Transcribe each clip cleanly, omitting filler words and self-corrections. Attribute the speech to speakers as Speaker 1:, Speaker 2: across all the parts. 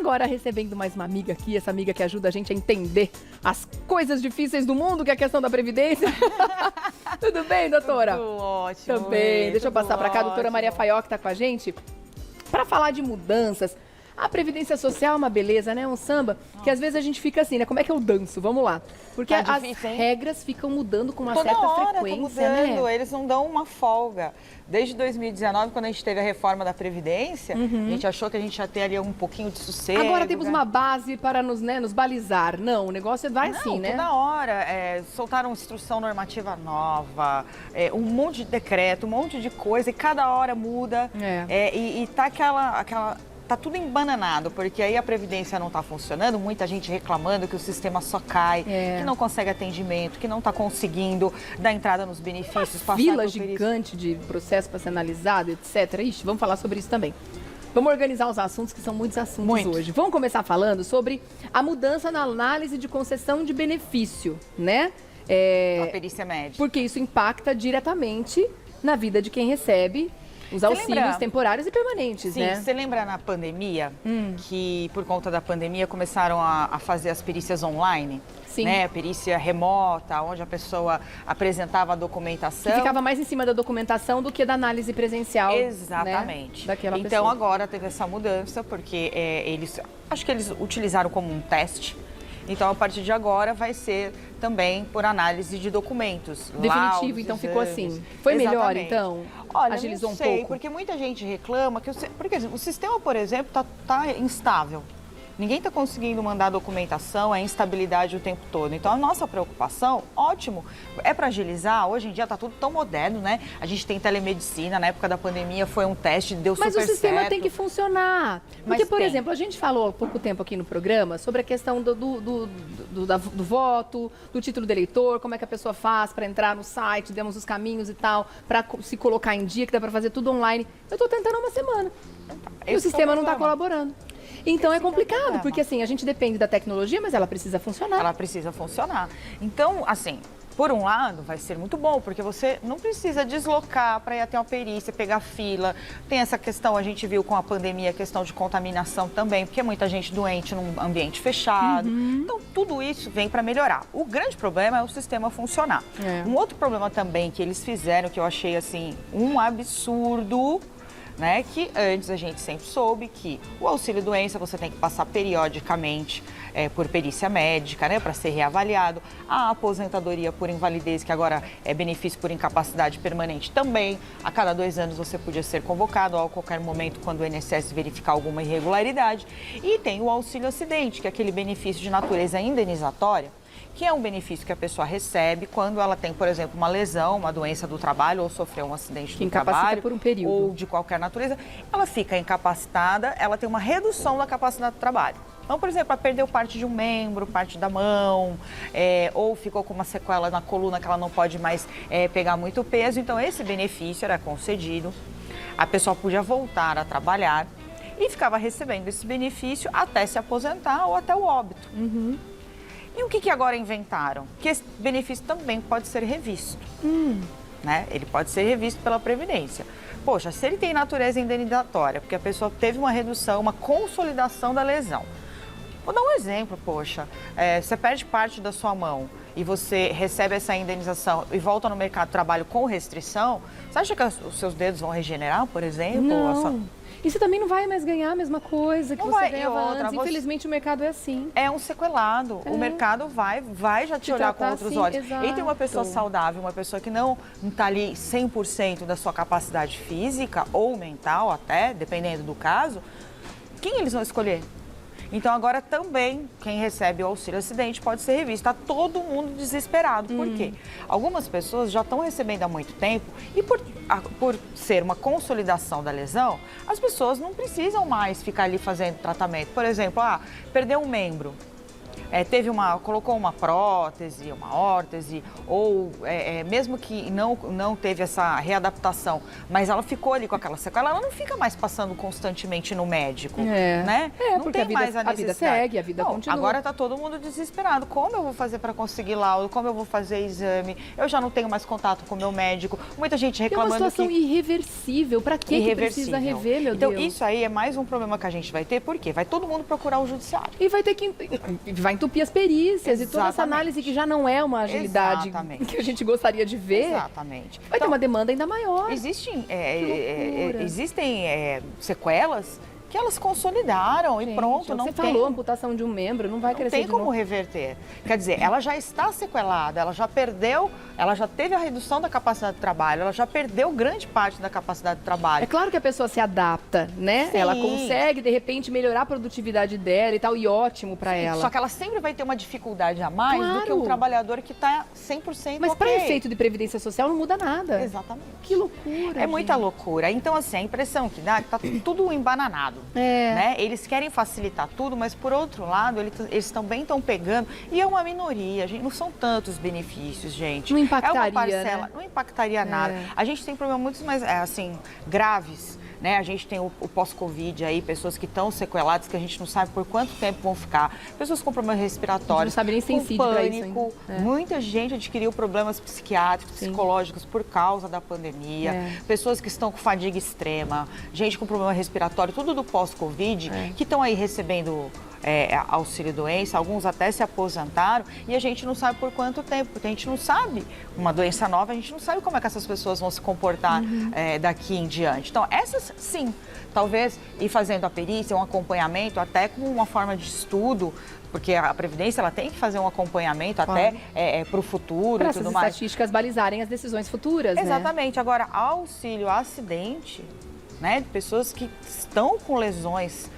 Speaker 1: Agora recebendo mais uma amiga aqui, essa amiga que ajuda a gente a entender as coisas difíceis do mundo, que é a questão da Previdência. Tudo bem, doutora?
Speaker 2: Tudo ótimo.
Speaker 1: Tudo bem. Deixa eu passar para cá, a doutora Maria Faió, que está com a gente, para falar de mudanças. A Previdência Social é uma beleza, né? Um samba que às vezes a gente fica assim, né? Como é que eu danço? Vamos lá. Porque as regras ficam mudando com uma certa frequência,
Speaker 2: né? Eles não dão uma folga. Desde 2019, quando a gente teve a reforma da Previdência, a gente achou que a gente ia ter ali um pouquinho de sossego.
Speaker 1: Agora temos uma base para nos balizar. Não, o negócio vai assim, né?
Speaker 2: Toda hora. Soltaram instrução normativa nova, um monte de decreto, um monte de coisa, e cada hora muda. E tá tá tudo embananado, porque aí a Previdência não está funcionando, muita gente reclamando que o sistema só cai, que não consegue atendimento, que não está conseguindo dar entrada nos benefícios.
Speaker 1: Uma fila gigante de processo para ser analisado, etc. Ixi, vamos falar sobre isso também. Vamos organizar os assuntos, que são muitos assuntos hoje. Vamos começar falando sobre a mudança na análise de concessão de benefício, né?
Speaker 2: A perícia médica.
Speaker 1: Porque isso impacta diretamente na vida de quem recebe os auxílios temporários e permanentes, né?
Speaker 2: Sim, você lembra na pandemia, que por conta da pandemia começaram a fazer as perícias online?
Speaker 1: Sim.
Speaker 2: Né? Perícia remota, onde a pessoa apresentava a documentação.
Speaker 1: Que ficava mais em cima da documentação do que da análise presencial.
Speaker 2: Exatamente.
Speaker 1: Né? Daquela
Speaker 2: então
Speaker 1: pessoa.
Speaker 2: Agora teve essa mudança, porque acho que eles utilizaram como um teste. Então, a partir de agora, vai ser também por análise de documentos.
Speaker 1: Definitivo, então ficou assim. Foi melhor, então?
Speaker 2: Olha,
Speaker 1: agilizou
Speaker 2: não sei,
Speaker 1: um pouco?
Speaker 2: Porque muita gente reclama que porque o sistema, por exemplo, tá instável. Ninguém está conseguindo mandar documentação, é instabilidade o tempo todo. Então, a nossa preocupação, ótimo, é para agilizar. Hoje em dia está tudo tão moderno, né? A gente tem telemedicina, na época da pandemia foi um teste, deu super certo.
Speaker 1: Mas o sistema tem que funcionar. Porque, por exemplo, a gente falou há pouco tempo aqui no programa sobre a questão do voto, do título de eleitor, como é que a pessoa faz para entrar no site, demos os caminhos e tal, para se colocar em dia, que dá para fazer tudo online. Eu estou tentando há uma semana. E o sistema não está colaborando. Então é complicado, porque assim, a gente depende da tecnologia, mas ela precisa funcionar.
Speaker 2: Ela precisa funcionar. Então, assim, por um lado, vai ser muito bom, porque você não precisa deslocar para ir até uma perícia, pegar fila. Tem essa questão, a gente viu com a pandemia, a questão de contaminação também, porque é muita gente doente num ambiente fechado. Então, tudo isso vem para melhorar. O grande problema é o sistema funcionar. Um outro problema também que eles fizeram, que eu achei, assim, um absurdo, né, que antes a gente sempre soube que o auxílio-doença você tem que passar periodicamente por perícia médica, né, para ser reavaliado. A aposentadoria por invalidez, que agora é benefício por incapacidade permanente também. A cada 2 anos você podia ser convocado a qualquer momento quando o INSS verificar alguma irregularidade. E tem o auxílio-acidente, que é aquele benefício de natureza indenizatória, que é um benefício que a pessoa recebe quando ela tem, por exemplo, uma lesão, uma doença do trabalho ou sofreu um acidente do trabalho
Speaker 1: por um período
Speaker 2: ou de qualquer natureza. Ela fica incapacitada, ela tem uma redução da capacidade do trabalho. Então, por exemplo, ela perdeu parte de um membro, parte da mão, ou ficou com uma sequela na coluna que ela não pode mais pegar muito peso. Então, esse benefício era concedido, a pessoa podia voltar a trabalhar e ficava recebendo esse benefício até se aposentar ou até o óbito. E o que agora inventaram? Que esse benefício também pode ser revisto, né? Ele pode ser revisto pela Previdência. Poxa, se ele tem natureza indenizatória, porque a pessoa teve uma redução, uma consolidação da lesão. Vou dar um exemplo, poxa, você perde parte da sua mão e você recebe essa indenização e volta no mercado de trabalho com restrição, você acha que os seus dedos vão regenerar, por exemplo?
Speaker 1: Não. E você também não vai mais ganhar a mesma coisa que você ganhava antes. Infelizmente, o mercado é assim.
Speaker 2: É um sequelado. O mercado vai já te olhar com outros olhos.
Speaker 1: Exato.
Speaker 2: E tem uma pessoa saudável, uma pessoa que não está ali 100% da sua capacidade física ou mental até, dependendo do caso, quem eles vão escolher? Então, agora também, quem recebe o auxílio-acidente pode ser revisto. Está todo mundo desesperado. Por quê? Algumas pessoas já estão recebendo há muito tempo e por ser uma consolidação da lesão, as pessoas não precisam mais ficar ali fazendo tratamento. Por exemplo, perdeu um membro. colocou uma prótese, uma órtese, ou mesmo que não teve essa readaptação, mas ela ficou ali com aquela sequela, ela não fica mais passando constantemente no médico, né? Não
Speaker 1: porque
Speaker 2: tem mais a
Speaker 1: vida
Speaker 2: necessidade.
Speaker 1: segue, a vida continua.
Speaker 2: Agora está todo mundo desesperado. Como eu vou fazer para conseguir laudo? Como eu vou fazer exame? Eu já não tenho mais contato com o meu médico. Muita gente reclamando que...
Speaker 1: É uma situação irreversível. Para que precisa rever, meu Deus?
Speaker 2: Então, isso aí é mais um problema que a gente vai ter, porque vai todo mundo procurar o judiciário.
Speaker 1: E vai ter que... Vai entupir as perícias e toda essa análise que já não é uma agilidade que a gente gostaria de ver.
Speaker 2: Exatamente.
Speaker 1: Vai ter uma demanda ainda maior.
Speaker 2: Existem sequelas que elas consolidaram e pronto, não
Speaker 1: tem.
Speaker 2: Você
Speaker 1: falou, amputação de um membro, não vai crescer de novo.
Speaker 2: Não tem como reverter. Quer dizer, ela já está sequelada, ela já perdeu, ela já teve a redução da capacidade de trabalho, ela já perdeu grande parte da capacidade de trabalho.
Speaker 1: É claro que a pessoa se adapta, né?
Speaker 2: Sim.
Speaker 1: Ela consegue, de repente, melhorar a produtividade dela e tal, e ótimo para ela.
Speaker 2: Só que ela sempre vai ter uma dificuldade a mais do que um trabalhador que está 100%
Speaker 1: Mas para efeito de previdência social não muda nada.
Speaker 2: Exatamente.
Speaker 1: Que loucura,
Speaker 2: muita loucura. Então, assim, a impressão que dá é que tá tudo embananado. Né? Eles querem facilitar tudo, mas por outro lado, eles também estão pegando. E é uma minoria, gente. Não são tantos benefícios, gente.
Speaker 1: Não impactaria,
Speaker 2: é uma parcela,
Speaker 1: né?
Speaker 2: Não impactaria nada. A gente tem problemas muito mais, assim, graves. Né? A gente tem o pós-Covid aí, pessoas que estão sequeladas, que a gente não sabe por quanto tempo vão ficar. Pessoas com problemas respiratórios,
Speaker 1: não sabe nem
Speaker 2: com pânico.
Speaker 1: Muita
Speaker 2: gente adquiriu problemas psiquiátricos, psicológicos por causa da pandemia. Pessoas que estão com fadiga extrema, gente com problema respiratório, tudo do pós-Covid, que estão aí recebendo auxílio-doença, alguns até se aposentaram e a gente não sabe por quanto tempo, porque a gente não sabe, uma doença nova, a gente não sabe como é que essas pessoas vão se comportar daqui em diante. Então, essas sim, talvez ir fazendo a perícia, um acompanhamento, até com uma forma de estudo, porque a Previdência ela tem que fazer um acompanhamento até para o futuro e tudo mais.
Speaker 1: Para as estatísticas balizarem as decisões futuras,
Speaker 2: Exatamente. Agora, auxílio acidente, né, de pessoas que estão com lesões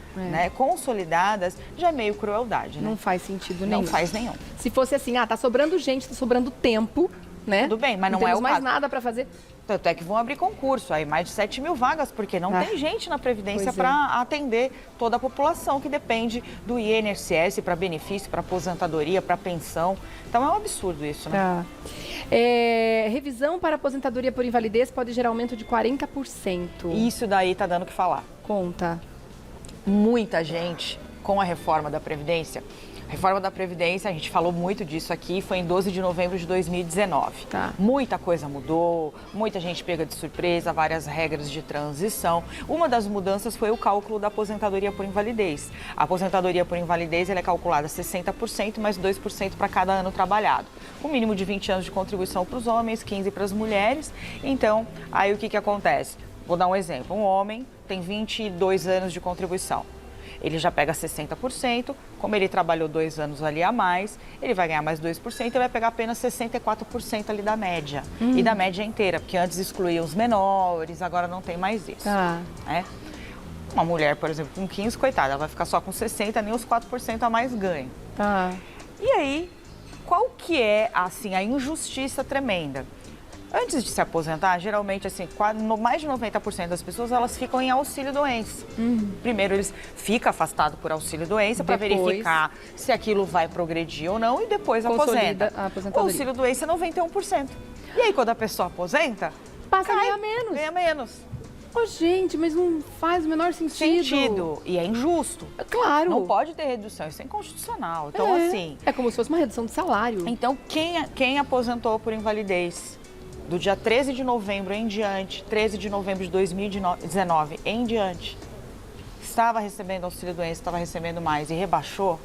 Speaker 2: consolidadas, já é meio crueldade, né?
Speaker 1: Não faz sentido nenhum.
Speaker 2: Não faz nenhum.
Speaker 1: Se fosse assim, tá sobrando gente, tá sobrando tempo, né?
Speaker 2: Tudo bem, mas não é o caso.
Speaker 1: mais nada para fazer.
Speaker 2: Tanto é que vão abrir concurso, aí mais de 7 mil vagas, porque não tem gente na Previdência para atender toda a população que depende do INSS para benefício, para aposentadoria, para pensão. Então é um absurdo isso, né?
Speaker 1: Revisão para aposentadoria por invalidez pode gerar aumento de 40%.
Speaker 2: Isso daí tá dando o que falar.
Speaker 1: Conta.
Speaker 2: Muita gente, com a reforma da Previdência, a gente falou muito disso aqui, foi em 12 de novembro de 2019. Muita coisa mudou, muita gente pega de surpresa, várias regras de transição. Uma das mudanças foi o cálculo da aposentadoria por invalidez. A aposentadoria por invalidez ela é calculada 60%, mais 2% para cada ano trabalhado. Com mínimo de 20 anos de contribuição para os homens, 15 para as mulheres. Então, aí o que acontece? Vou dar um exemplo. Um homem tem 22 anos de contribuição. Ele já pega 60%, como ele trabalhou 2 anos ali a mais, ele vai ganhar mais 2% e vai pegar apenas 64% ali da média. E da média inteira, porque antes excluía os menores, agora não tem mais isso. Né? Uma mulher, por exemplo, com 15, coitada, ela vai ficar só com 60%, nem os 4% a mais ganha. E aí, qual que é, assim, a injustiça tremenda? Antes de se aposentar, geralmente, assim, mais de 90% das pessoas, elas ficam em auxílio-doença. Primeiro, eles ficam afastados por auxílio-doença para verificar se aquilo vai progredir ou não e depois aposenta. O auxílio-doença é 91%. E aí, quando a pessoa aposenta,
Speaker 1: passa a ganhar menos.
Speaker 2: Ganha menos.
Speaker 1: Gente, mas não faz o menor sentido.
Speaker 2: E é injusto.
Speaker 1: Claro.
Speaker 2: Não pode ter redução, isso é inconstitucional. Então, assim...
Speaker 1: É como se fosse uma redução de salário.
Speaker 2: Então, quem aposentou por invalidez do dia 13 de novembro em diante, 13 de novembro de 2019 em diante, estava recebendo auxílio-doença, estava recebendo mais e rebaixou,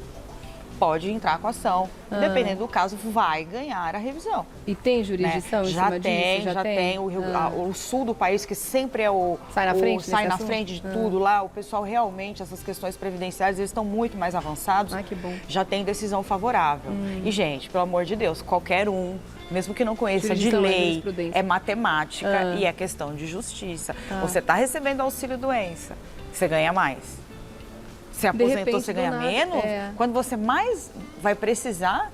Speaker 2: pode entrar com ação. Dependendo do caso, vai ganhar a revisão.
Speaker 1: E tem jurisdição em cima disso?
Speaker 2: Já tem. O sul do país, que sempre é
Speaker 1: sai na frente
Speaker 2: de tudo lá, o pessoal realmente, essas questões previdenciárias, eles estão muito mais avançados.
Speaker 1: Que bom.
Speaker 2: Já tem decisão favorável. E, gente, pelo amor de Deus, qualquer um, mesmo que não conheça de lei, é matemática e é questão de justiça. Você está recebendo auxílio-doença, você ganha mais. Se aposentou, você ganha menos. Quando você mais vai precisar,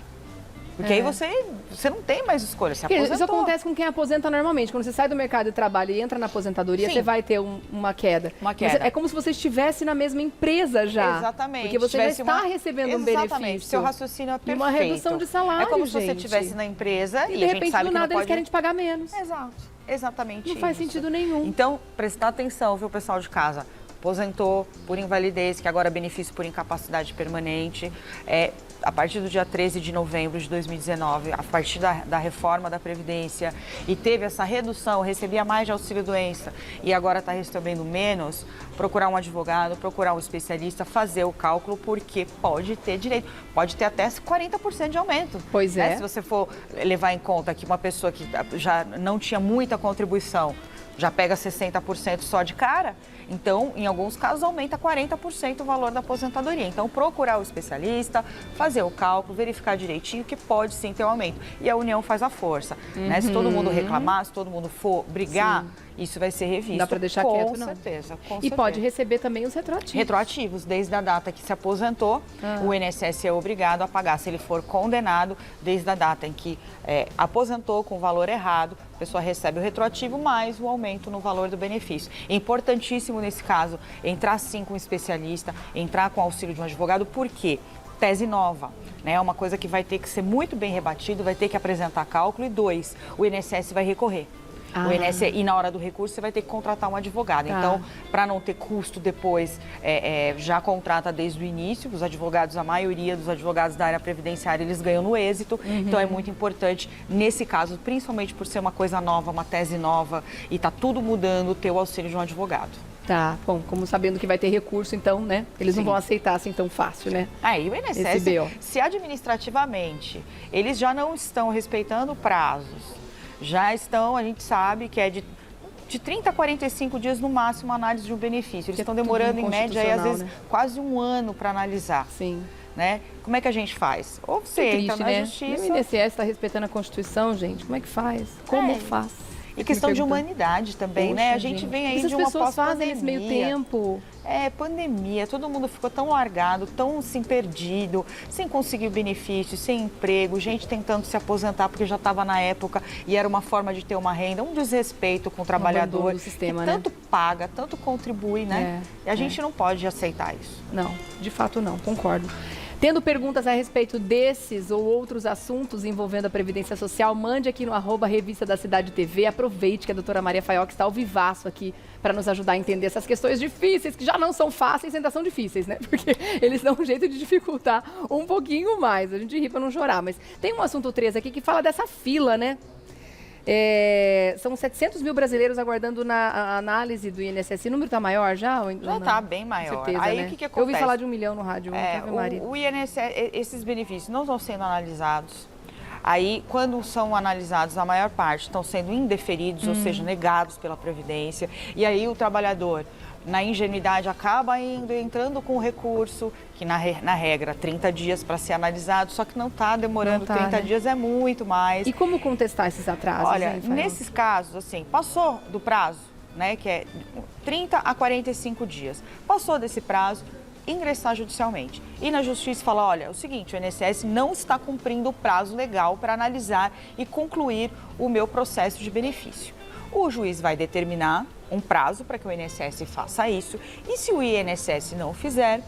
Speaker 2: Porque aí você não tem mais escolha, você aposentou.
Speaker 1: Isso acontece com quem aposenta normalmente. Quando você sai do mercado de trabalho e entra na aposentadoria, você vai ter uma queda.
Speaker 2: Uma queda.
Speaker 1: É como se você estivesse na mesma empresa já.
Speaker 2: Exatamente.
Speaker 1: Porque você já está recebendo um benefício.
Speaker 2: Exatamente. Seu raciocínio é perfeito.
Speaker 1: E uma redução de salário,
Speaker 2: é como se
Speaker 1: gente.
Speaker 2: você estivesse na empresa e
Speaker 1: de
Speaker 2: a
Speaker 1: repente,
Speaker 2: gente sabe
Speaker 1: do
Speaker 2: que
Speaker 1: nada,
Speaker 2: não pode...
Speaker 1: eles querem te pagar menos.
Speaker 2: Exato. Exatamente
Speaker 1: Não faz sentido nenhum.
Speaker 2: Então, prestar atenção, viu, pessoal de casa? Aposentou por invalidez, que agora é benefício por incapacidade permanente. A partir do dia 13 de novembro de 2019, a partir da reforma da Previdência, e teve essa redução, recebia mais de auxílio-doença e agora está recebendo menos, procurar um advogado, procurar um especialista, fazer o cálculo, porque pode ter direito, pode ter até 40% de aumento.
Speaker 1: Pois é.
Speaker 2: Se você for levar em conta que uma pessoa que já não tinha muita contribuição, já pega 60% só de cara, então, em alguns casos, aumenta 40% o valor da aposentadoria. Então, procurar o especialista, fazer o cálculo, verificar direitinho que pode sim ter um aumento. E a união faz a força, né? Se todo mundo reclamar, se todo mundo for brigar, isso vai ser revisto.
Speaker 1: Não dá para deixar quieto, não.
Speaker 2: Com certeza.
Speaker 1: E pode receber também os retroativos.
Speaker 2: Retroativos, desde a data que se aposentou, o INSS é obrigado a pagar. Se ele for condenado, desde a data em que aposentou com o valor errado, a pessoa recebe o retroativo mais o aumento no valor do benefício. É importantíssimo, nesse caso, entrar sim com um especialista, entrar com o auxílio de um advogado, por quê? Tese nova, né? É uma coisa que vai ter que ser muito bem rebatido, vai ter que apresentar cálculo, e 2, o INSS vai recorrer. O INSS, e na hora do recurso você vai ter que contratar um advogado. Então, para não ter custo depois, já contrata desde o início. Os advogados, a maioria dos advogados da área previdenciária, eles ganham no êxito. Então, é muito importante, nesse caso, principalmente por ser uma coisa nova, uma tese nova, e está tudo mudando, ter o auxílio de um advogado.
Speaker 1: Tá, bom, como sabendo que vai ter recurso, então, né? Eles não vão aceitar assim tão fácil, né?
Speaker 2: Aí o INSS, se administrativamente eles já não estão respeitando prazos, já estão, a gente sabe que é de 30 a 45 dias no máximo a análise de um benefício. Eles estão demorando, em média, aí, às vezes, quase um ano para analisar.
Speaker 1: Sim.
Speaker 2: Né? Como é que a gente faz? Ou você entra na justiça...
Speaker 1: E o INSS está respeitando a Constituição, gente? Como é que faz? Como faz?
Speaker 2: E questão de humanidade também, né? A gente vem aí de uma pós-pandemia.
Speaker 1: As pessoas fazem nesse meio tempo.
Speaker 2: Pandemia, todo mundo ficou tão largado, tão assim, perdido, sem conseguir benefício, sem emprego, gente tentando se aposentar porque já estava na época e era uma forma de ter uma renda, um desrespeito com o trabalhador,
Speaker 1: do sistema,
Speaker 2: que tanto paga, tanto contribui, né? E a gente não pode aceitar isso.
Speaker 1: Não, de fato não, concordo. Tendo perguntas a respeito desses ou outros assuntos envolvendo a Previdência Social, mande aqui no @Revista da Cidade TV. Aproveite que a doutora Maria Faioc está ao vivaço aqui para nos ajudar a entender essas questões difíceis, que já não são fáceis, ainda são difíceis, né? Porque eles dão um jeito de dificultar um pouquinho mais. A gente ri para não chorar, mas tem um assunto 3 aqui que fala dessa fila, né? São 700 mil brasileiros aguardando na análise do INSS. O número está maior já?
Speaker 2: Já está bem maior.
Speaker 1: Certeza,
Speaker 2: aí
Speaker 1: né?
Speaker 2: o que acontece?
Speaker 1: Eu ouvi falar de 1 milhão no rádio.
Speaker 2: O INSS, esses benefícios não estão sendo analisados. Aí, quando são analisados, a maior parte estão sendo indeferidos, ou seja, negados pela Previdência. E aí o trabalhador, na ingenuidade, acaba entrando com recurso, que na regra 30 dias para ser analisado, só que não está demorando 30 dias, é muito mais.
Speaker 1: E como contestar esses atrasos?
Speaker 2: Olha, nesses casos, assim, passou do prazo, né, que é 30 a 45 dias. Passou desse prazo, ingressar judicialmente. E na justiça falar, olha, é o seguinte, o INSS não está cumprindo o prazo legal para analisar e concluir o meu processo de benefício. O juiz vai determinar um prazo para que o INSS faça isso, e se o INSS não fizer,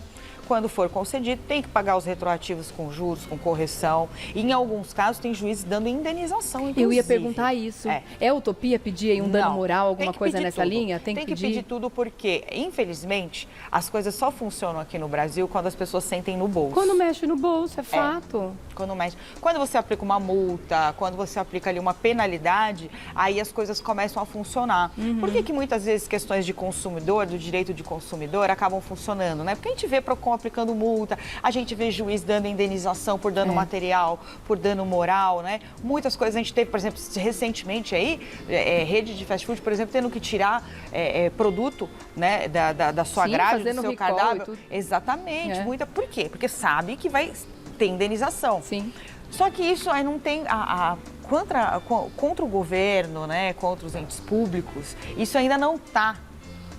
Speaker 2: quando for concedido, tem que pagar os retroativos com juros, com correção. E, em alguns casos, tem juízes dando indenização, inclusive.
Speaker 1: Eu ia perguntar isso. É utopia pedir aí um dano moral, alguma coisa nessa linha?
Speaker 2: Tem que pedir tudo porque, infelizmente, as coisas só funcionam aqui no Brasil quando as pessoas sentem no bolso.
Speaker 1: Quando mexe no bolso, é fato.
Speaker 2: Quando mexe. Quando você aplica uma multa, quando você aplica ali uma penalidade, aí as coisas começam a funcionar. Por que muitas vezes questões de consumidor, do direito de consumidor, acabam funcionando, né? Porque a gente vê PROCON aplicando multa, a gente vê juiz dando indenização por dano material, por dano moral, né? Muitas coisas a gente teve, por exemplo, recentemente aí, rede de fast food, por exemplo, tendo que tirar produto, né, da sua grade, do seu cardápio. Exatamente. Por quê? Porque sabe que vai ter indenização.
Speaker 1: Sim.
Speaker 2: Só que isso aí não tem contra o governo, né, contra os entes públicos, isso ainda não está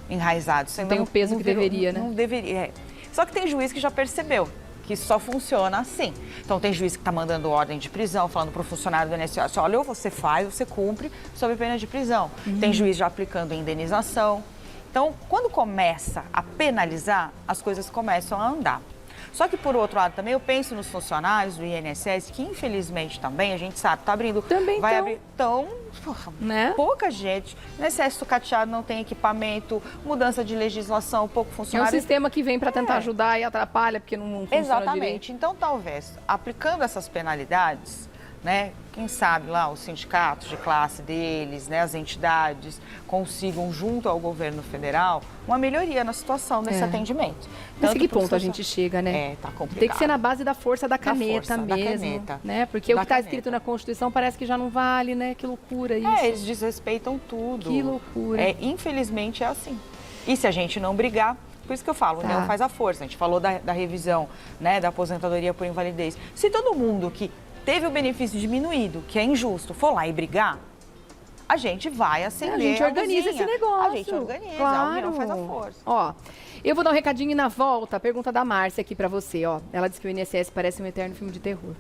Speaker 2: enraizado. Isso ainda
Speaker 1: tem o peso que deveria, né?
Speaker 2: Não deveria. Só que tem juiz que já percebeu que isso só funciona assim. Então, tem juiz que está mandando ordem de prisão, falando para o funcionário do INSS, olha, ou você faz, ou você cumpre, sob pena de prisão. Tem juiz já aplicando indenização. Então, quando começa a penalizar, as coisas começam a andar. Só que, por outro lado, também eu penso nos funcionários do INSS, que infelizmente também, a gente sabe, está abrindo...
Speaker 1: Também
Speaker 2: vai
Speaker 1: tão...
Speaker 2: abrir. Então, né? Pouca gente. O INSS sucateado não tem equipamento, mudança de legislação, pouco funcionário.
Speaker 1: É um sistema que vem para tentar ajudar e atrapalha, porque não funciona
Speaker 2: Exatamente.
Speaker 1: direito.
Speaker 2: Então, talvez, aplicando essas penalidades, né, quem sabe lá os sindicatos de classe deles, né, as entidades consigam, junto ao governo federal, uma melhoria na situação desse atendimento.
Speaker 1: Mas que ponto a gente chega, né?
Speaker 2: Tá complicado.
Speaker 1: Tem que ser na base da força da caneta mesmo, né? Porque o que está escrito na Constituição parece que já não vale, né? Que loucura isso.
Speaker 2: Eles desrespeitam tudo.
Speaker 1: Que loucura.
Speaker 2: Infelizmente é assim. E se a gente não brigar, por isso que eu falo, união faz a força. A gente falou da revisão, né, da aposentadoria por invalidez. Se todo mundo que teve o benefício diminuído, que é injusto, for lá e brigar, a gente vai acender
Speaker 1: a gente organiza esse negócio.
Speaker 2: A gente organiza,
Speaker 1: claro.
Speaker 2: A união faz a força.
Speaker 1: Ó, eu vou dar um recadinho e na volta, a pergunta da Márcia aqui pra você, ó. Ela disse que o INSS parece um eterno filme de terror.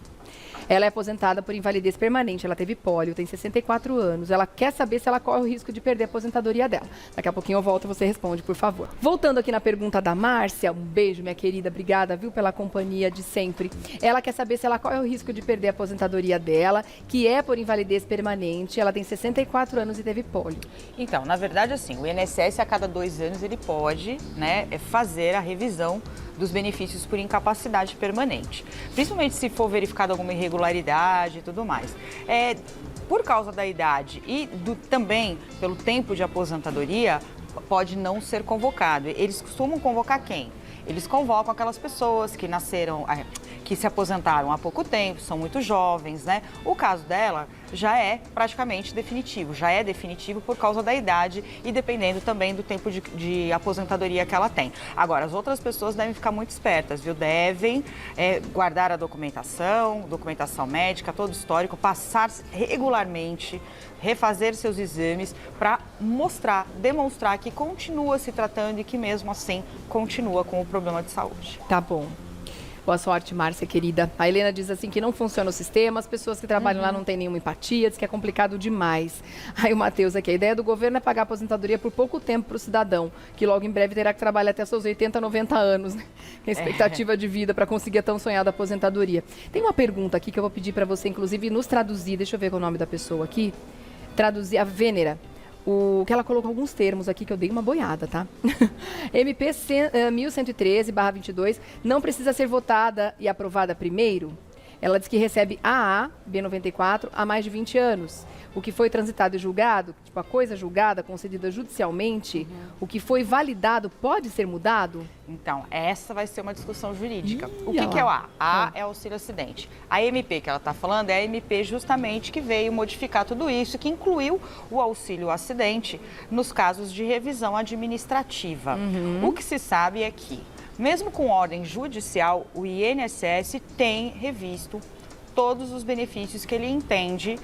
Speaker 1: Ela é aposentada por invalidez permanente, ela teve pólio, tem 64 anos. Ela quer saber se ela corre o risco de perder a aposentadoria dela. Daqui a pouquinho eu volto e você responde, por favor. Voltando aqui na pergunta da Márcia, um beijo, minha querida, obrigada, viu, pela companhia de sempre. Ela quer saber se ela corre o risco de perder a aposentadoria dela, que é por invalidez permanente. Ela tem 64 anos e teve pólio.
Speaker 2: Então, na verdade, assim, o INSS a cada 2 anos ele pode, né, fazer a revisão dos benefícios por incapacidade permanente. Principalmente se for verificada alguma irregularidade e tudo mais. Por causa da idade e também pelo tempo de aposentadoria, pode não ser convocado. Eles costumam convocar quem? Eles convocam aquelas pessoas que nasceram, que se aposentaram há pouco tempo, são muito jovens, né? O caso dela já é praticamente definitivo, já é definitivo por causa da idade e dependendo também do tempo de aposentadoria que ela tem. Agora, as outras pessoas devem ficar muito espertas, viu? Devem guardar a documentação médica, todo o histórico, passar regularmente, refazer seus exames para demonstrar que continua se tratando e que mesmo assim continua com o problema de saúde.
Speaker 1: Tá bom. Boa sorte, Márcia, querida. A Helena diz assim que não funciona o sistema, as pessoas que trabalham lá não têm nenhuma empatia, diz que é complicado demais. Aí o Matheus aqui, a ideia do governo é pagar a aposentadoria por pouco tempo para o cidadão, que logo em breve terá que trabalhar até seus 80, 90 anos, né? Que é a expectativa de vida para conseguir a tão sonhada aposentadoria. Tem uma pergunta aqui que eu vou pedir para você, inclusive, nos traduzir. Deixa eu ver qual é o nome da pessoa aqui. Traduzir a Vênera. Que ela colocou alguns termos aqui que eu dei uma boiada, tá? MP 1113/22 não precisa ser votada e aprovada primeiro? Ela diz que recebe AA, B94, há mais de 20 anos. O que foi transitado e julgado, tipo a coisa julgada, concedida judicialmente, o que foi validado pode ser mudado?
Speaker 2: Então, essa vai ser uma discussão jurídica. O que é o A? A é auxílio acidente. A MP que ela está falando é a MP justamente que veio modificar tudo isso, que incluiu o auxílio acidente nos casos de revisão administrativa. O que se sabe é que, mesmo com ordem judicial, o INSS tem revisto todos os benefícios que ele entende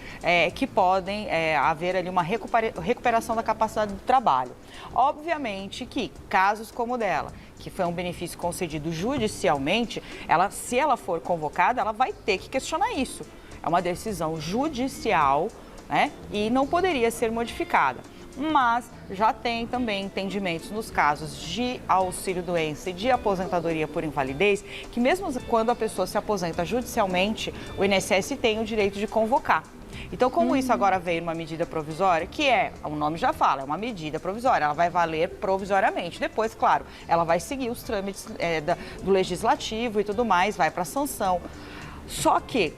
Speaker 2: que podem haver ali uma recuperação da capacidade de trabalho. Obviamente que casos como o dela, que foi um benefício concedido judicialmente, se ela for convocada, ela vai ter que questionar isso. É uma decisão judicial, né, e não poderia ser modificada. Mas já tem também entendimentos nos casos de auxílio-doença e de aposentadoria por invalidez, que mesmo quando a pessoa se aposenta judicialmente, o INSS tem o direito de convocar. Então, como isso agora veio numa medida provisória, que o nome já fala, é uma medida provisória, ela vai valer provisoriamente. Depois, claro, ela vai seguir os trâmites do legislativo e tudo mais, vai para a sanção. Só que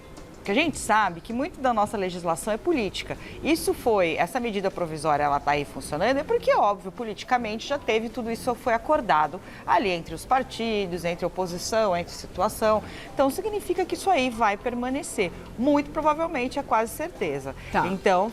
Speaker 2: a gente sabe que muito da nossa legislação é política. Essa medida provisória, ela está aí funcionando, porque, óbvio, politicamente já teve tudo isso, foi acordado ali entre os partidos, entre a oposição, entre a situação. Então, significa que isso aí vai permanecer. Muito provavelmente, é quase certeza.
Speaker 1: Tá.
Speaker 2: Então,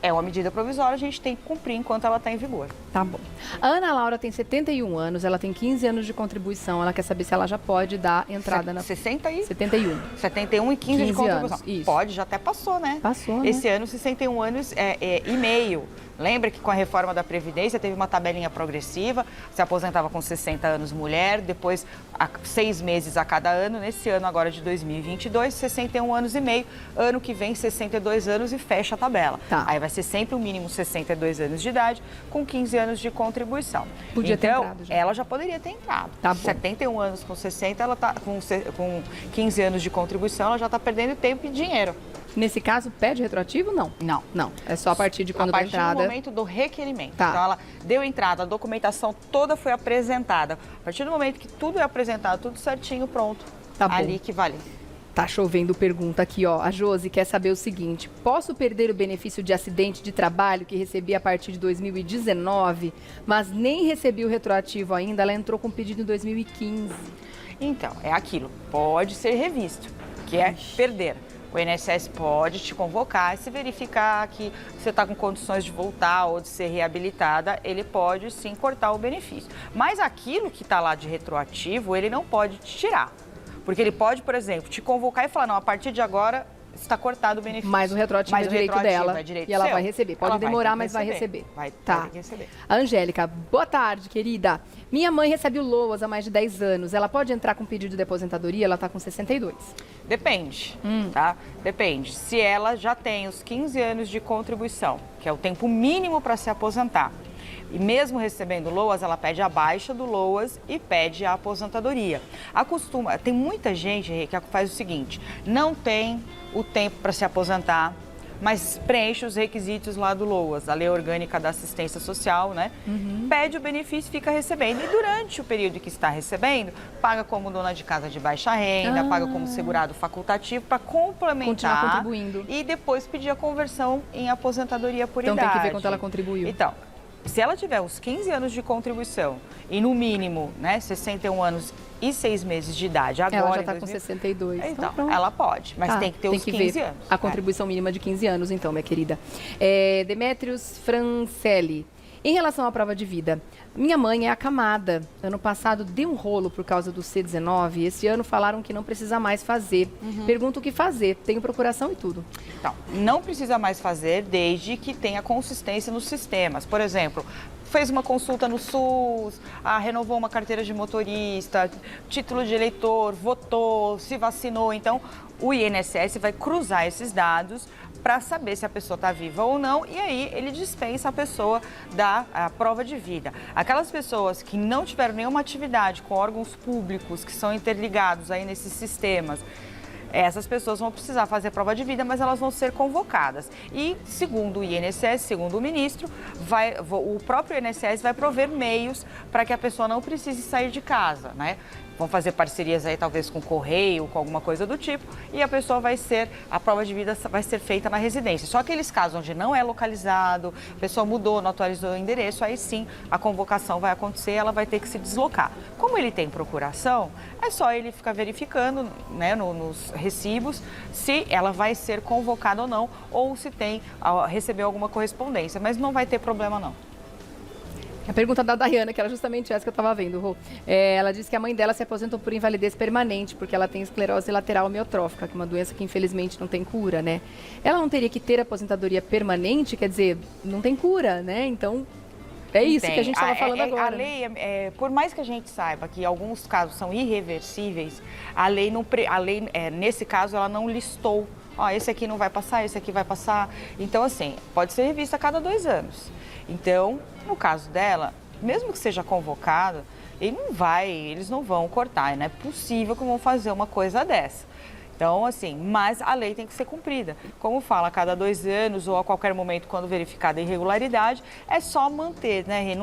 Speaker 2: é uma medida provisória, a gente tem que cumprir enquanto ela está em vigor.
Speaker 1: Tá bom. A Ana Laura tem 71 anos, ela tem 15 anos de contribuição. Ela quer saber se ela já pode dar entrada na...
Speaker 2: 71 e 15 de contribuição.
Speaker 1: Isso.
Speaker 2: Pode, já até passou, né?
Speaker 1: Passou,
Speaker 2: Esse ano, 61 anos e meio. Lembra que com a reforma da Previdência teve uma tabelinha progressiva, se aposentava com 60 anos mulher, depois 6 meses a cada ano. Nesse ano agora de 2022, 61 anos e meio. Ano que vem, 62 anos e fecha a tabela.
Speaker 1: Tá.
Speaker 2: Aí vai ser sempre o mínimo 62 anos de idade, com 15 anos de contribuição.
Speaker 1: Podia ter entrado já.
Speaker 2: Ela já poderia ter entrado.
Speaker 1: Tá bom.
Speaker 2: 71 anos com 60, ela tá com 15 anos de contribuição, ela já está perdendo tempo e dinheiro.
Speaker 1: Nesse caso, pede retroativo? Não.
Speaker 2: Não.
Speaker 1: Não. É só a partir de quando da entrada.
Speaker 2: A partir do momento do requerimento.
Speaker 1: Tá.
Speaker 2: Então, ela deu entrada, a documentação toda foi apresentada. A partir do momento que tudo é apresentado, tudo certinho, pronto.
Speaker 1: Tá bom.
Speaker 2: Ali que vale.
Speaker 1: Tá chovendo pergunta aqui, ó. A Josi quer saber o seguinte: posso perder o benefício de acidente de trabalho que recebi a partir de 2019, mas nem recebi o retroativo ainda? Ela entrou com pedido em 2015.
Speaker 2: Então, é aquilo. Pode ser revisto, que é perder. O INSS pode te convocar e se verificar que você está com condições de voltar ou de ser reabilitada, ele pode sim cortar o benefício. Mas aquilo que está lá de retroativo, ele não pode te tirar. Porque ele pode, por exemplo, te convocar e falar, não, a partir de agora está cortado o benefício.
Speaker 1: Mas o retroativo é direito dela e ela vai receber. Pode demorar, mas vai receber.
Speaker 2: Vai
Speaker 1: tá.
Speaker 2: receber.
Speaker 1: A Angélica, boa tarde, querida. Minha mãe recebe o LOAS há mais de 10 anos. Ela pode entrar com pedido de aposentadoria? Ela está com 62.
Speaker 2: Depende, tá? Depende. Se ela já tem os 15 anos de contribuição, que é o tempo mínimo para se aposentar, e mesmo recebendo LOAS, ela pede a baixa do LOAS e pede a aposentadoria. Tem muita gente que faz o seguinte, não tem o tempo para se aposentar, mas preenche os requisitos lá do LOAS, a Lei Orgânica da Assistência Social, né? Pede o benefício e fica recebendo. E durante o período que está recebendo, paga como dona de casa de baixa renda, paga como segurado facultativo para complementar.
Speaker 1: Continuar contribuindo.
Speaker 2: E depois pedir a conversão em aposentadoria por idade.
Speaker 1: Então tem que ver quanto ela contribuiu.
Speaker 2: Então, se ela tiver os 15 anos de contribuição e no mínimo, né, 61 anos e 6 meses de idade agora...
Speaker 1: Ela já está com 62.
Speaker 2: Então, ela pode, mas tem que ter os 15 anos.
Speaker 1: A contribuição mínima de 15 anos, então, minha querida. Demétrios Francelli. Em relação à prova de vida, minha mãe é acamada. Ano passado deu um rolo por causa do C19. Esse ano falaram que não precisa mais fazer. Pergunto o que fazer. Tenho procuração e tudo.
Speaker 2: Então, não precisa mais fazer desde que tenha consistência nos sistemas. Por exemplo, fez uma consulta no SUS, renovou uma carteira de motorista, título de eleitor, votou, se vacinou. Então, o INSS vai cruzar esses dados para saber se a pessoa está viva ou não, e aí ele dispensa a pessoa da prova de vida. Aquelas pessoas que não tiveram nenhuma atividade com órgãos públicos que são interligados aí nesses sistemas, essas pessoas vão precisar fazer prova de vida, mas elas vão ser convocadas. E, segundo o INSS, segundo o ministro, o próprio INSS vai prover meios para que a pessoa não precise sair de casa, né? Vão fazer parcerias aí, talvez, com o correio, com alguma coisa do tipo, e a prova de vida vai ser feita na residência. Só aqueles casos onde não é localizado, a pessoa mudou, não atualizou o endereço, aí sim a convocação vai acontecer, ela vai ter que se deslocar. Como ele tem procuração, é só ele ficar verificando, né, nos recibos se ela vai ser convocada ou se recebeu alguma correspondência, mas não vai ter problema não.
Speaker 1: A pergunta da Dayana, que era justamente essa que eu estava vendo, Rô. Ela disse que a mãe dela se aposentou por invalidez permanente, porque ela tem esclerose lateral amiotrófica, que é uma doença que infelizmente não tem cura, né? Ela não teria que ter aposentadoria permanente, quer dizer, não tem cura, né? Então, é isso que a gente estava falando agora.
Speaker 2: A lei, por mais que a gente saiba que alguns casos são irreversíveis, a lei, nesse caso, ela não listou. Esse aqui não vai passar, esse aqui vai passar. Então, assim, pode ser revista a cada 2 anos. Então, no caso dela, mesmo que seja convocado, eles não vão cortar. Não é possível que vão fazer uma coisa dessa. Então, assim, mas a lei tem que ser cumprida. Como fala, a cada 2 anos ou a qualquer momento, quando verificada a irregularidade, é só manter, né?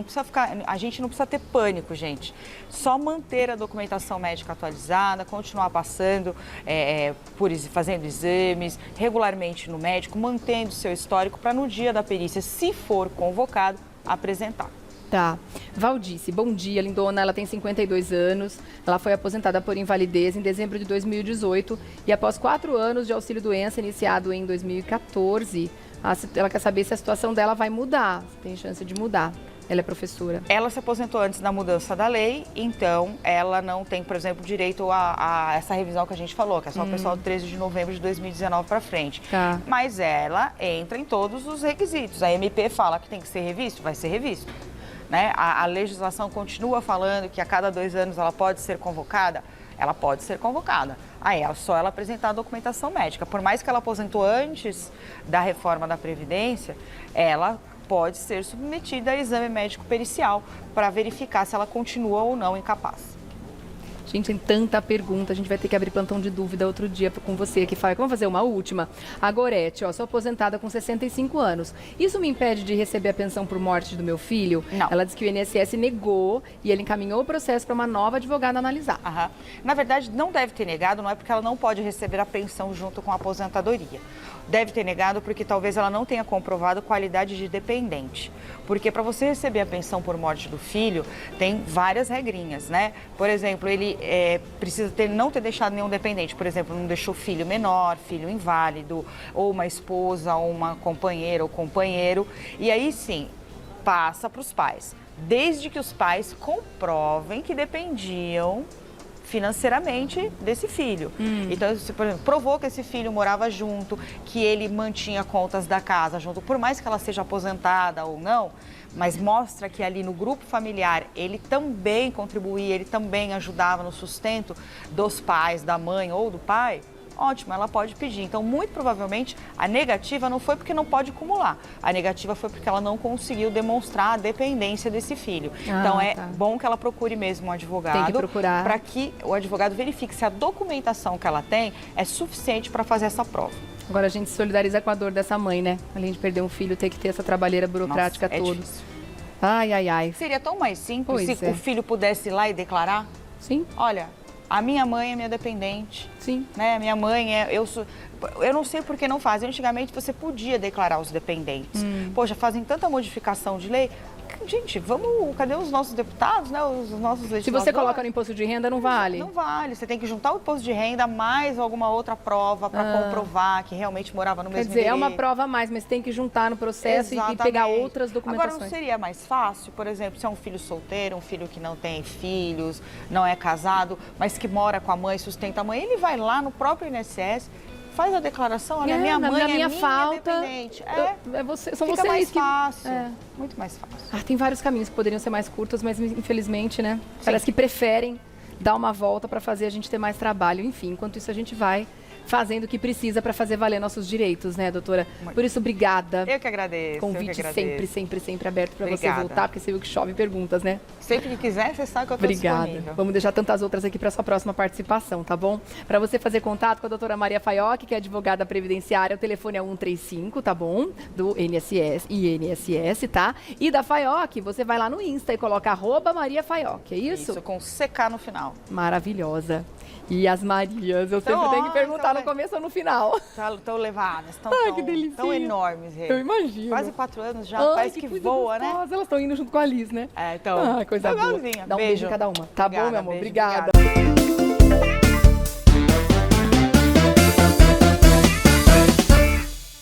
Speaker 2: A gente não precisa ter pânico, gente. Só manter a documentação médica atualizada, continuar passando, fazendo exames regularmente no médico, mantendo o seu histórico para no dia da perícia, se for convocado, apresentar.
Speaker 1: Tá. Valdice, bom dia, lindona. Ela tem 52 anos. Ela foi aposentada por invalidez em dezembro de 2018 e após 4 anos de auxílio-doença iniciado em 2014, ela quer saber se a situação dela vai mudar, se tem chance de mudar. Ela é professora.
Speaker 2: Ela se aposentou antes da mudança da lei, então ela não tem, por exemplo, direito a essa revisão que a gente falou, que é só o pessoal do 13 de novembro de 2019 para frente.
Speaker 1: Tá.
Speaker 2: Mas ela entra em todos os requisitos. A MP fala que tem que ser revisto, vai ser revisto. Né? A legislação continua falando que a cada 2 anos ela pode ser convocada. Ela pode ser convocada. Aí é só ela apresentar a documentação médica. Por mais que ela aposentou antes da reforma da Previdência, ela pode ser submetida a exame médico pericial para verificar se ela continua ou não incapaz.
Speaker 1: Gente, tem tanta pergunta, a gente vai ter que abrir plantão de dúvida outro dia com você aqui, Fábio. Vamos fazer uma última? A Gorete, ó, sou aposentada com 65 anos. Isso me impede de receber a pensão por morte do meu filho?
Speaker 2: Não.
Speaker 1: Ela disse que o INSS negou e ele encaminhou o processo para uma nova advogada analisar.
Speaker 2: Aham. Na verdade, não deve ter negado, não é porque ela não pode receber a pensão junto com a aposentadoria. Deve ter negado porque talvez ela não tenha comprovado qualidade de dependente. Porque para você receber a pensão por morte do filho, tem várias regrinhas, né? Por exemplo, ele precisa não ter deixado nenhum dependente. Por exemplo, não deixou filho menor, filho inválido, ou uma esposa, ou uma companheira ou companheiro. E aí sim, passa para os pais. Desde que os pais comprovem que dependiam financeiramente desse filho. Então, se, por exemplo, provou que esse filho morava junto, que ele mantinha contas da casa junto, por mais que ela seja aposentada ou não, mas mostra que ali no grupo familiar ele também contribuía, ele também ajudava no sustento dos pais, da mãe ou do pai, ótimo, ela pode pedir. Então, muito provavelmente, a negativa não foi porque não pode acumular. A negativa foi porque ela não conseguiu demonstrar a dependência desse filho. Então, é bom que ela procure mesmo um advogado.
Speaker 1: Tem que procurar.
Speaker 2: Para que o advogado verifique se a documentação que ela tem é suficiente para fazer essa prova.
Speaker 1: Agora, a gente se solidariza com a dor dessa mãe, né? Além de perder um filho, ter que ter essa trabalheira burocrática toda.
Speaker 2: Difícil.
Speaker 1: Ai, ai, ai.
Speaker 2: Seria tão mais simples
Speaker 1: Pois
Speaker 2: se
Speaker 1: é.
Speaker 2: o filho pudesse ir lá e declarar?
Speaker 1: Sim,
Speaker 2: Olha, a minha mãe é minha dependente.
Speaker 1: sim.
Speaker 2: Né? Minha mãe eu não sei por que não fazem. Antigamente você podia declarar os dependentes. Poxa, fazem tanta modificação de lei. Gente, cadê os nossos deputados, né? Os nossos legisladores?
Speaker 1: Se você coloca no imposto de renda, não vale.
Speaker 2: Não vale. Você tem que juntar o imposto de renda mais alguma outra prova para comprovar que realmente morava no mesmo
Speaker 1: Quer dizer, é uma
Speaker 2: endereço.
Speaker 1: prova a mais, mas tem que juntar no processo e
Speaker 2: Exatamente.
Speaker 1: pegar outras documentações.
Speaker 2: Agora, não seria mais fácil, por exemplo, se é um filho solteiro, um filho que não tem filhos, não é casado, mas que mora com a mãe, sustenta a mãe, ele vai lá no próprio INSS, faz a declaração, olha, minha mãe
Speaker 1: na
Speaker 2: é
Speaker 1: minha
Speaker 2: minha
Speaker 1: falta,
Speaker 2: dependente.
Speaker 1: são
Speaker 2: Fica
Speaker 1: vocês
Speaker 2: mais
Speaker 1: que...
Speaker 2: fácil, muito mais fácil.
Speaker 1: Ah, tem vários caminhos que poderiam ser mais curtos, mas infelizmente, né? Parece que preferem dar uma volta para fazer a gente ter mais trabalho. Enfim, enquanto isso a gente vai fazendo o que precisa para fazer valer nossos direitos, né, doutora? Por isso, obrigada.
Speaker 2: Eu que agradeço.
Speaker 1: Convite sempre aberto para você
Speaker 2: Obrigada.
Speaker 1: voltar, porque você viu que chove perguntas, né?
Speaker 2: Sempre que quiser, você sabe que eu estou disponível.
Speaker 1: Vamos deixar tantas outras aqui para sua próxima participação, tá bom? Para você fazer contato com a doutora Maria Faioc, que é advogada previdenciária, o telefone é 135, tá bom? Do INSS, tá? E da Faioc, você vai lá no Insta e coloca @Maria Faioc, é isso?
Speaker 2: Isso, com CK no final.
Speaker 1: Maravilhosa. E as Marias, eu sempre tenho que perguntar no começo ou no final.
Speaker 2: Estão levadas,
Speaker 1: Que delícia.
Speaker 2: tão enormes.
Speaker 1: Eu imagino.
Speaker 2: Quase 4 anos já,
Speaker 1: Ai,
Speaker 2: parece que
Speaker 1: coisa
Speaker 2: voa, né?
Speaker 1: gostosa. Elas estão indo junto com a Liz, né?
Speaker 2: Então.
Speaker 1: Coisa boa.
Speaker 2: Legalzinha.
Speaker 1: Dá um beijo em cada uma. Tá bom, meu amor?
Speaker 2: Beijo,
Speaker 1: Obrigada.
Speaker 2: obrigada.